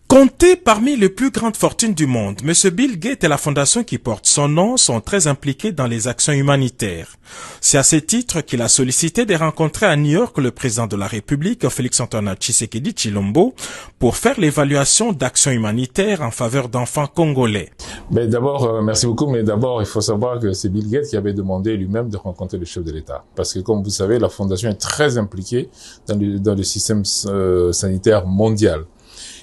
Compté parmi les plus grandes fortunes du monde, M. Bill Gates et la fondation qui porte son nom sont très impliqués dans les actions humanitaires. C'est à ce titre qu'il a sollicité de rencontrer à New York le président de la République, Félix-Antoine Tshisekedi Tshilombo, pour faire l'évaluation d'actions humanitaires en faveur d'enfants congolais. D'abord, merci beaucoup, mais d'abord, il faut savoir que c'est Bill Gates qui avait demandé lui-même de rencontrer le chef de l'État. Parce que, comme vous savez, la fondation est très impliquée dans le système sanitaire mondial.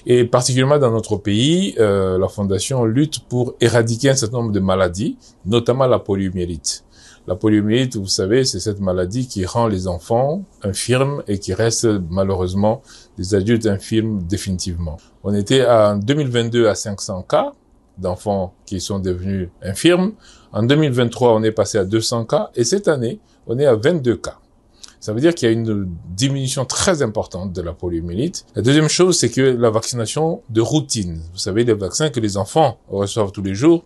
Et particulièrement dans notre pays, la Fondation lutte pour éradiquer un certain nombre de maladies, notamment la poliomyélite. La poliomyélite, vous savez, c'est cette maladie qui rend les enfants infirmes et qui reste malheureusement des adultes infirmes définitivement. On était en 2022 à 500 cas d'enfants qui sont devenus infirmes. En 2023, on est passé à 200 cas et cette année, on est à 22 cas. Ça veut dire qu'il y a une diminution très importante de la poliomyélite. La deuxième chose, c'est que la vaccination de routine. Vous savez, les vaccins que les enfants reçoivent tous les jours.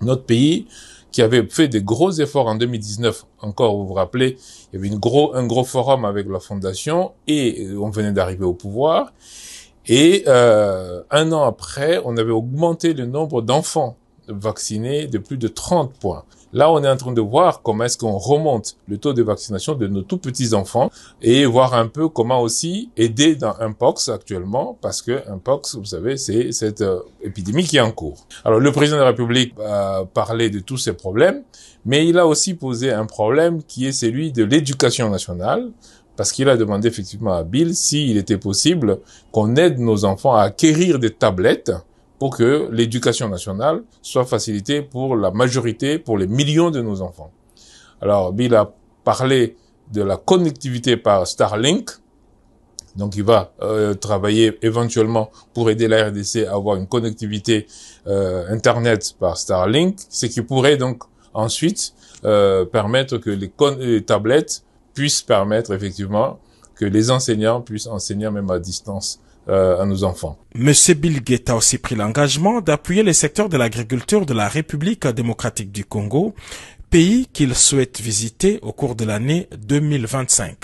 Notre pays, qui avait fait des gros efforts en 2019, encore, vous vous rappelez, il y avait un gros forum avec la Fondation et on venait d'arriver au pouvoir. Et un an après, on avait augmenté le nombre d'enfants vaccinés de plus de 30 points. Là, on est en train de voir comment est-ce qu'on remonte le taux de vaccination de nos tout petits enfants et voir un peu comment aussi aider dans Mpox actuellement, parce que Mpox, vous savez, c'est cette épidémie qui est en cours. Alors, le président de la République a parlé de tous ces problèmes, mais il a aussi posé un problème qui est celui de l'éducation nationale, parce qu'il a demandé effectivement à Bill s'il était possible qu'on aide nos enfants à acquérir des tablettes pour que l'éducation nationale soit facilitée pour la majorité, pour les millions de nos enfants. Alors, Bill a parlé de la connectivité par Starlink. Donc, il va travailler éventuellement pour aider la RDC à avoir une connectivité Internet par Starlink, ce qui pourrait donc ensuite permettre que les tablettes puissent permettre effectivement que les enseignants puissent enseigner même à distance à nos enfants. Monsieur Bill Gates a aussi pris l'engagement d'appuyer les secteurs de l'agriculture de la République démocratique du Congo, pays qu'il souhaite visiter au cours de l'année 2025.